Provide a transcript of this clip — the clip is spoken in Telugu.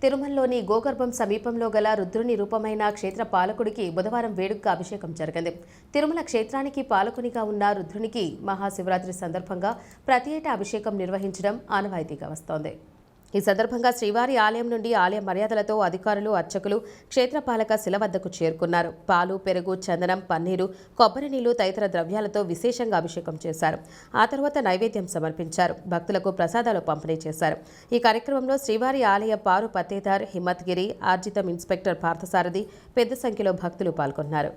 తిరుమలలోని గోగర్భం సమీపంలో గల రుద్రుని రూపమైన క్షేత్ర పాలకుడికి బుధవారం వేడుకగా అభిషేకం జరిగింది. తిరుమల క్షేత్రానికి పాలకునిగా ఉన్న రుద్రునికి మహాశివరాత్రి సందర్భంగా ప్రతి ఏటా అభిషేకం నిర్వహించడం ఆనవాయితీగా వస్తోంది. ఈ సందర్భంగా శ్రీవారి ఆలయం నుండి ఆలయ మర్యాదలతో అధికారులు, అర్చకులు క్షేత్రపాలక శిల వద్దకు చేరుకున్నారు. పాలు, పెరుగు, చందనం, పన్నీరు, కొబ్బరి నీళ్లు తదితర ద్రవ్యాలతో విశేషంగా అభిషేకం చేశారు. ఆ తర్వాత నైవేద్యం సమర్పించారు. భక్తులకు ప్రసాదాలు పంపిణీ చేశారు. ఈ కార్యక్రమంలో శ్రీవారి ఆలయ పారు పత్తేదార్, హిమ్మత్గిరి, ఆర్జితం ఇన్స్పెక్టర్ పార్థసారథి పెద్ద సంఖ్యలో భక్తులు పాల్గొన్నారు.